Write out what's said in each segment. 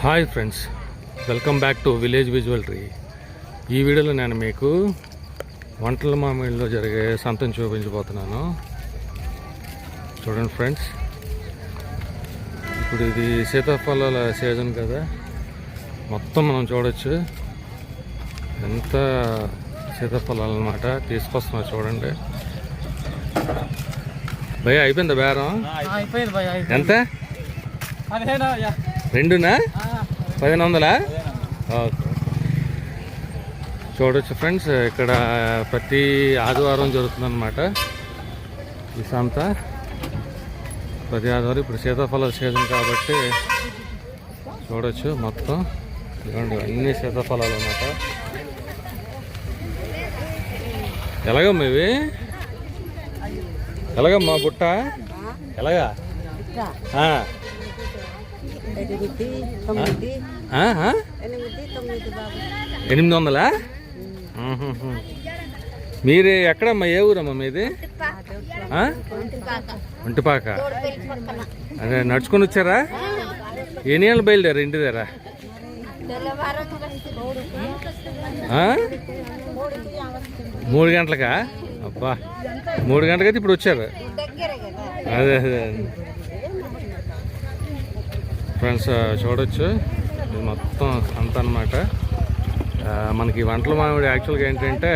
Hi friends, welcome back to village విజువలరీ. ఈ వీడియోలో నేను మీకు వంటల మామిడిలో జరిగే సంతను చూపించబోతున్నాను. చూడండి ఫ్రెండ్స్, ఇప్పుడు ఇది సీతాఫలాల సీజన్ కదా, మొత్తం మనం చూడొచ్చు ఎంత సీతాఫలాలు అన్నమాట. తీసుకొస్తున్నారు చూడండి. భయ అయిపోయిందా బేరం? ఎంత? 2నా 1500? ఓకే, చూడొచ్చు ఫ్రెండ్స్. ఇక్కడ ప్రతి ఆదివారం జరుగుతుందన్నమాట ఈ సంత. ప్రతి ఆదివారం ఇప్పుడు సీతాఫల సీజన్ కాబట్టి చూడొచ్చు మొత్తం. ఇదిగోండి అన్ని సీతాఫలాలు అన్నమాట. ఎలాగమ్మా ఇవి? ఎలాగమ్మా బుట్ట? ఎలాగా? 800? మీరు ఎక్కడమ్మా? ఏ ఊరమ్మా మీది? ఒంటిపాక. అదే నడుచుకొని వచ్చారా? ఎన్ని గంటలు బయలుదేరా ఇంటి దగ్గర? 3 గంటలకా? అబ్బా, 3 గంటలకైతే ఇప్పుడు వచ్చారు. అదే అదే ఫ్రెండ్స్, చూడొచ్చు ఇది మొత్తం అంత అన్నమాట. మనకి వంటల మామిడి యాక్చువల్గా ఏంటంటే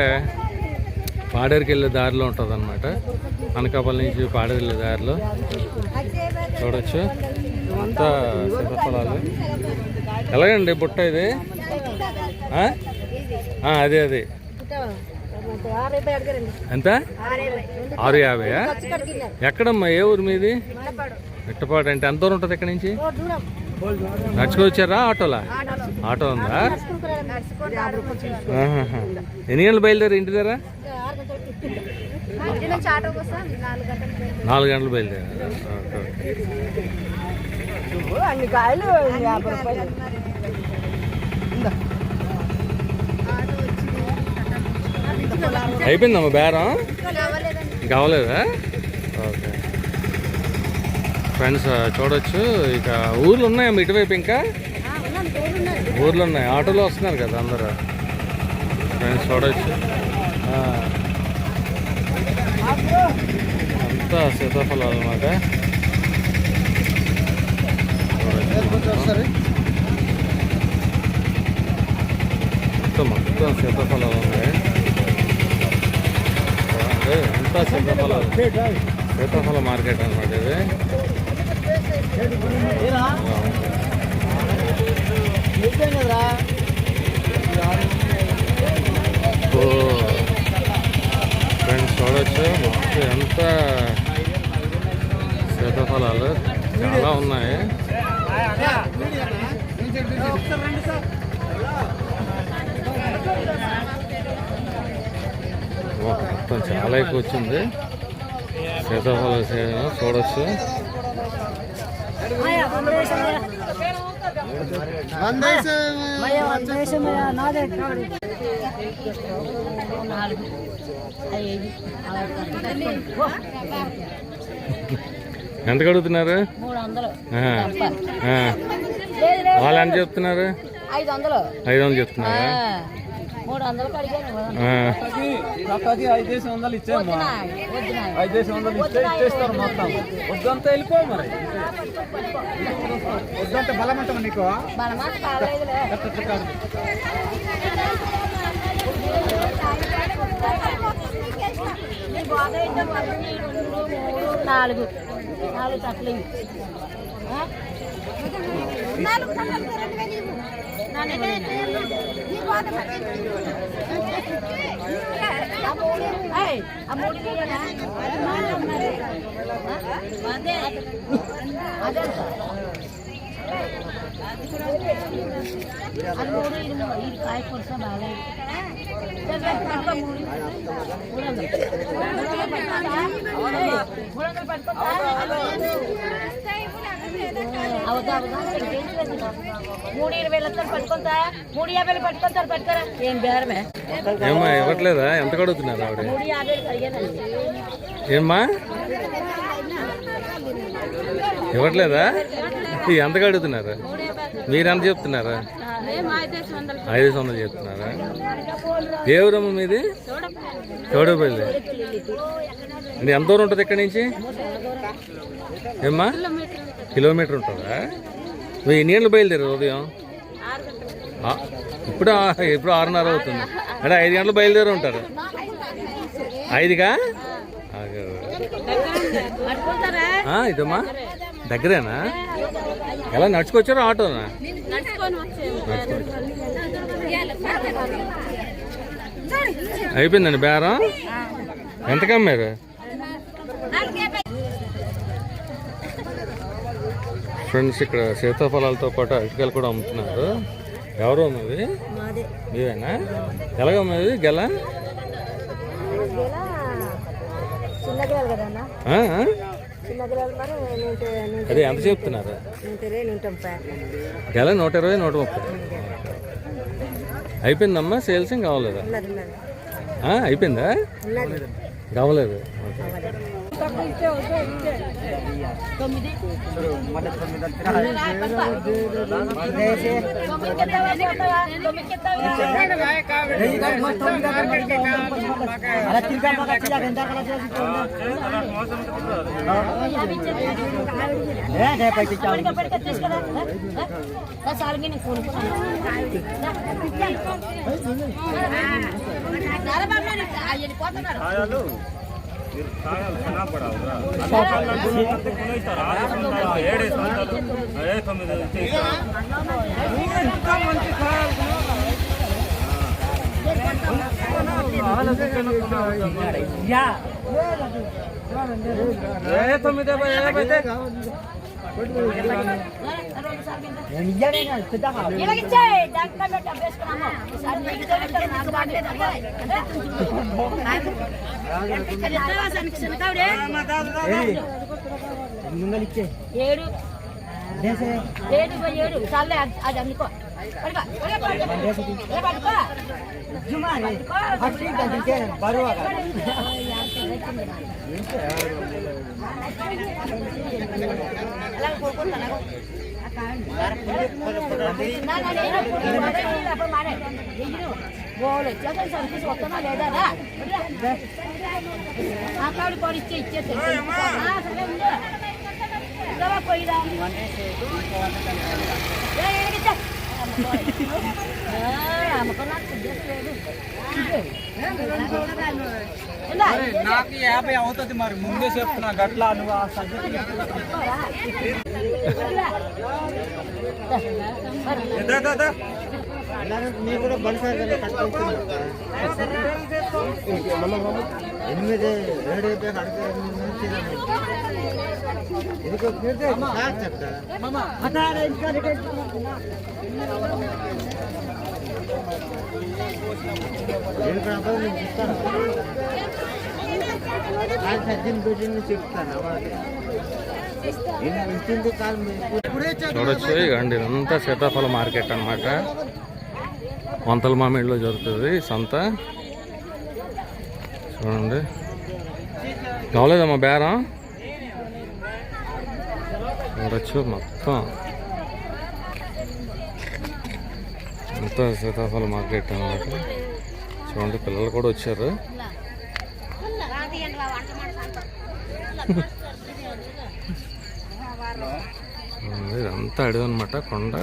పాడేరుకి వెళ్ళే దారిలో ఉంటుంది అన్నమాట. అనకాపల్లి నుంచి పాడేరు వెళ్ళే దారిలో చూడొచ్చు అంతా సీతాఫలాలు. ఎలాగండి బుట్ట ఇది? అదే అదే ఎంత? 650? ఎక్కడమ్మా? ఏ ఊరు మీది? మిట్టపాడు. అంటే ఎంత దూరం ఉంటుంది ఇక్కడ నుంచి? నడుచుకొని వచ్చారా? ఆటోలా? ఆటో ఉందా? ఎన్ని గంటలు బయలుదేరు ఇంటి దగ్గర? 4 గంటలు బయలుదేరా? అయిపోయిందమ్మా బేరం? ఇంకా అవ్వలేదా? ఓకే ఫ్రెండ్స్, చూడొచ్చు. ఇక ఊర్లు ఉన్నాయమ్మా ఇటువైపు? ఇంకా ఊర్లు ఉన్నాయి. ఆటోలో వస్తున్నారు కదా అందరూ. ఫ్రెండ్స్ చూడొచ్చు అంతా సీతాఫలాలు అన్నమాట. మొత్తం సీతాఫలాలు ఉన్నాయి. అంతా సీతాఫలాలు. సీతాఫల మార్కెట్ అన్నమాట ఇది. ఫ్రెండ్స్ చూడొచ్చు మొత్తం ఎంత సీతాఫలాలు చాలా ఉన్నాయి. మొత్తం చాలా ఎక్కువ వచ్చింది సీతాఫల సీజన్. చూడొచ్చు ఎంత కడుగుతున్నారు? వాళ్ళు ఎంత చెప్తున్నారు? 500 చెప్తున్నారా? 300 అడిగాను. 500 ఇచ్చేమ్మా. 500 ఇచ్చేస్తారు మొత్తం. వద్దంతా వెళ్ళిపో. మరి వద్దంతా బలమంటాం నీకు? బలమాట కావాలేదులే. 4 చట్లు. ఇది కాయ కొరస బాగా ఏమ్మా ఇవ్వట్లేదా? ఎంత కడుగుతున్నారు ఆవిడ? ఇవ్వట్లేదా? ఎంతగా అడుగుతున్నారు? మీరు ఎంత చెప్తున్నారా? 500 చెప్తున్నారా? ఏ ఊరమ్మ మీది? చౌడపల్లి. ఇది ఎంత దూరం ఉంటుంది ఇక్కడి నుంచి? ఏమ్మా కిలోమీటర్ ఉంటుందా? మీరు ఎన్ని గంటలు బయలుదేరారు ఉదయం? ఇప్పుడు 6:30 అవుతుంది అంటే 5 గంటలు బయలుదేరి ఉంటారు. 5గా? ఇదమ్మా దగ్గరేనా? ఎలా నడుచుకొచ్చారా ఆటోనా? అయిపోయిందండి బేరం. ఎంతకు అమ్మారు? ఫ్రెండ్స్ ఇక్కడ సీతాఫలాలతో పాటు అరటికాయలు కూడా అమ్ముతున్నారు. ఎవరు అమ్మది? మీవేనా? ఎలాగమ్మది గెల? అదే ఎంత చెప్తున్నారు? గెల 120, 130. అయిపోయిందమ్మా సేల్స్? ఏం కావలేదా? అయిపోయిందా? కావలేదు. నాకు 50 అవుతుంది మరి ముందే చెప్తున్నా గట్లా నువ్వు ఆ కూడా బలిసారి 8 7 చూడొచ్చు ఇకండి అంతా సీతాఫల మార్కెట్ అన్నమాట. వంతల మామిడిలో జరుగుతుంది సంత. చూడండి కావలేదమ్మా బేరం? చూడొచ్చు మొత్తం అంతా సీతాఫల మార్కెట్ అన్నమాట. చూడండి పిల్లలు కూడా వచ్చారు. ఇదంతా అడవి అనమాట.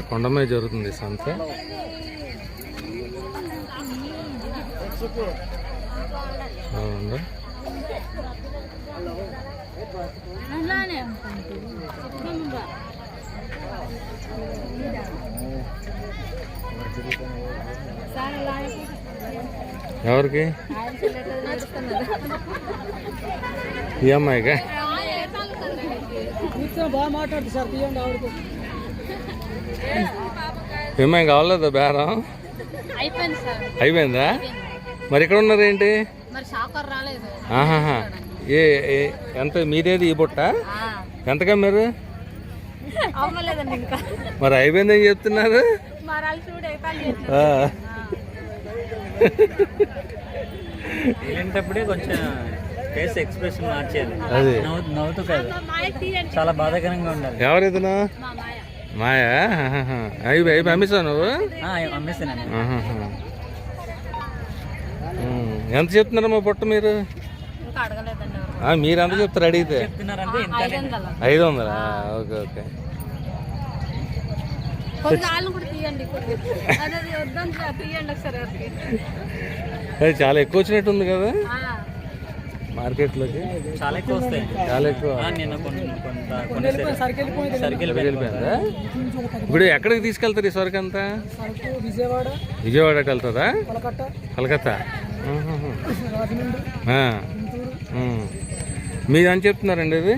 కొండ మీద జరుగుతుంది సంత. ఎవరికి? ఈ అమ్మాయిగా? ఏమైనా కావాలదా బేరం? అయిపోయిందా? మరి ఇక్కడ ఉన్నారు ఏంటి? ఆహాహా. ఎంత మీదేది ఈ బుట్ట? ఎంతగా మీరు? మరి అయిపోయిందని చెప్తున్నారు. వెళ్ళేటప్పుడే కొంచెం ఫేస్ ఎక్స్ప్రెషన్ మార్చేది. నవ్వుతూ కాదు, చాలా బాధాకరంగా ఉండాలి. ఎవరిదనా? మాయా అవి పంపిస్తావు నువ్వు? అమ్మేస్తానండి. ఆహాహా. ఎంత చెప్తున్నారమ్మా పొట్ట మీరు? ఇంకా అడగలేదండి మీరు ఎంత చెప్తారు అడిగితే? 500. 500. Okay okay. కొంచెం ఆళ్ళు కూడా తీయండి, అదే వద్దని తీయండి ఒకసారి. అది చాలా ఎక్కువ వచ్చినట్టుంది కదా మార్కెట్లోకి? చాలా ఎక్కువ వస్తాయి. చాలా ఎక్కువ. నేను సరికి వెళ్ళిపోయిందా? ఇప్పుడు ఎక్కడికి తీసుకెళ్తారు ఈ సరుకు అంతా? విజయవాడకి వెళ్తుందా? కలకత్తా. మీరు అని చెప్తున్నారండి అది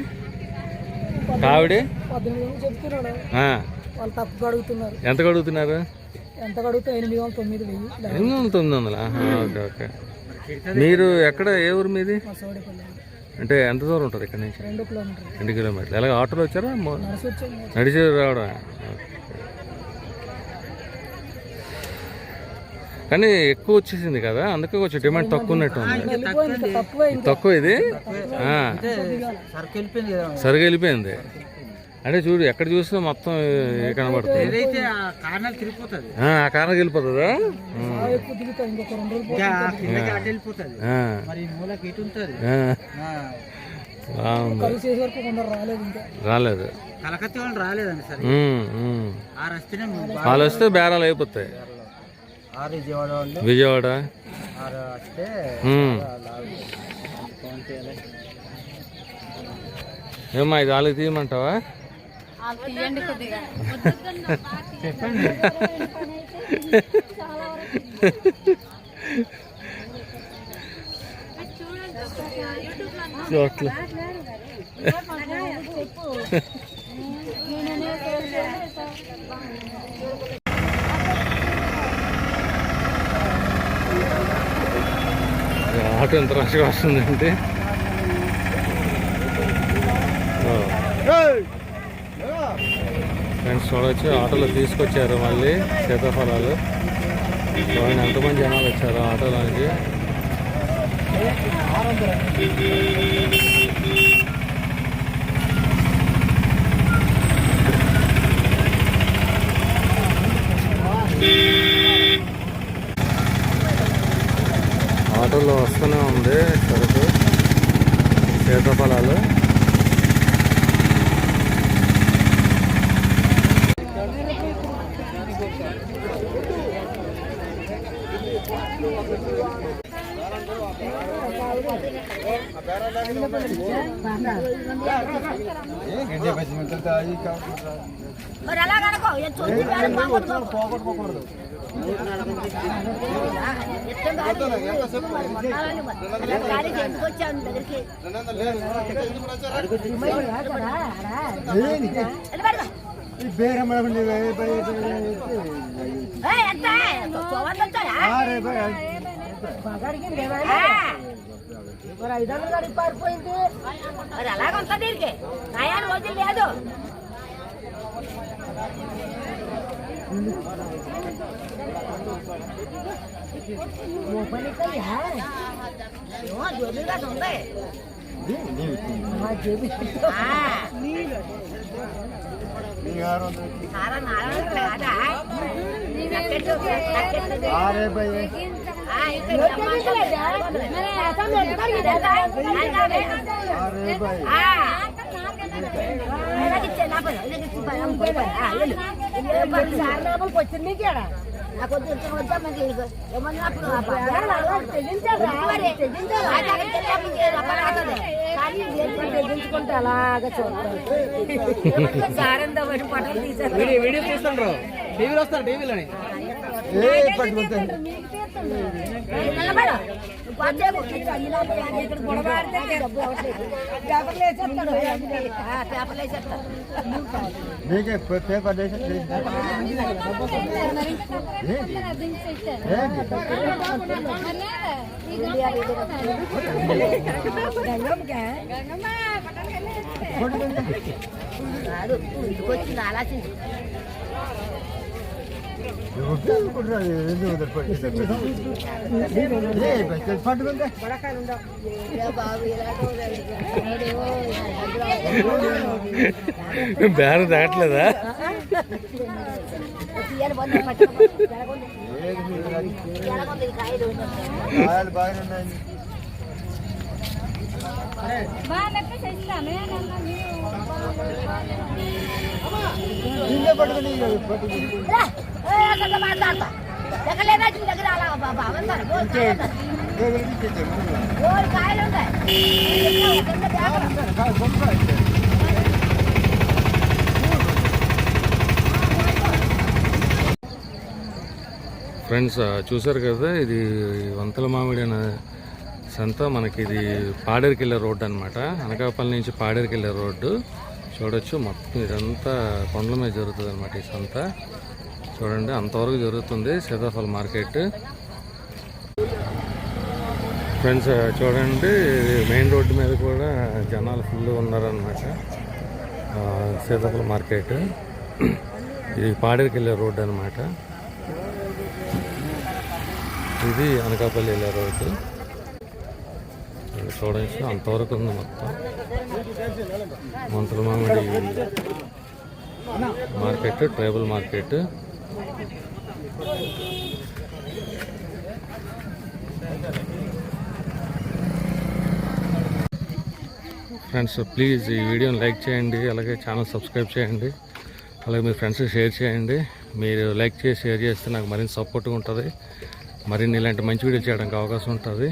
కావిడి? ఎంత కడుగుతున్నారు? 800-900. Okay okay. మీరు ఎక్కడ, ఏ ఊరు మీది? అంటే ఎంత దూరం ఉంటుంది ఇక్కడ నుంచి? 2 కిలోమీటర్లు. ఎలాగ ఆటోలో వచ్చారా? నడిచి రావడం. కానీ ఎక్కువ వచ్చేసింది కదా, అందుకే కొంచెం డిమాండ్ తక్కువ ఉన్నట్టు ఉంది. తక్కువ ఇది సరుకు వెళ్ళిపోయింది. అంటే చూడు, ఎక్కడ చూసినా మొత్తం కనబడుతుంది. ఆ కారణానికి వెళ్ళిపోతుందా? రాలేదు. వాళ్ళు వస్తే బేరాలు అయిపోతాయి. విజయవాడ ఏమ్మా, ఇది వాళ్ళకి తీయమంటావా? తీయండి కొద్దిగా. చెప్పండి. చోట్ల ఆటో ఎంత రష్గా వస్తుందంటే ఫ్రెండ్స్ చూడవచ్చు. ఆటోలో తీసుకొచ్చారు మళ్ళీ సీతాఫలాలు. చూడండి ఎంతమంది జనాలు వచ్చారు ఆటోలోనికి. ఆటోలో వస్తూనే ఉంది సరుకు, సీతాఫలాలు. మరి అలా కనుకో పోగొట్టుకోకూడదు. మరి 500 గడికి పారిపోయింది. మరి అలాగ ఉంటుంది దీనికి నయాన్ని వదిలి లేదు. జోలిగా ఉంది. తెగించుకుంటే అలాగా చూడాలి. వీడియో తీస్తుండ్రు, టీవీలో వస్తారు. టీవీలోని ఇంటికొచ్చింది ఆలోచించు. బేరం దాటలేదా? మాట్లాడతా ఎక్కలేదా దగ్గర అలా బాబా కాయలు ఉంటాయి. ఫ్రెండ్స్ చూసారు కదా, ఇది వంతల మామిడి అనే సంత. మనకి ఇది పాడేరుకెళ్ళే రోడ్డు అనమాట. అనకాపల్లి నుంచి పాడేరుకెళ్ళే రోడ్డు చూడొచ్చు. మొత్తం ఇదంతా కొండల మీద జరుగుతుంది అనమాట ఈ సంత. చూడండి, అంతవరకు జరుగుతుంది సీతాఫల మార్కెట్. ఫ్రెండ్స్ చూడండి, మెయిన్ రోడ్డు మీద కూడా జనాలు ఫుల్ ఉన్నారనమాట. సీతాఫల మార్కెట్ ఇది పాడేరుకెళ్ళే రోడ్డు అనమాట. ఇది అనకాపల్లి వెళ్ళే రోడ్డు. చూడవచ్చు, అంతవరకు ఉంది మొత్తం. వంతల మామిడి market, tribal market. Friends please ఈ వీడియోని లైక్ చేయండి, అలాగే ఛానల్ సబ్స్క్రైబ్ చేయండి, అలాగే మీ ఫ్రెండ్స్కి షేర్ చేయండి. మీరు లైక్ చేసి షేర్ చేస్తే నాకు మరింత సపోర్ట్గా ఉంటుంది, మరిన్ని ఇలాంటి మంచి వీడియోలు చేయడానికి అవకాశం ఉంటుంది.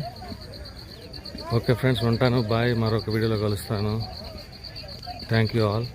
ఓకే ఫ్రెండ్స్, ఉంటాను. బాయ్. మరొక వీడియోలో కలుస్తాను. Thank you all.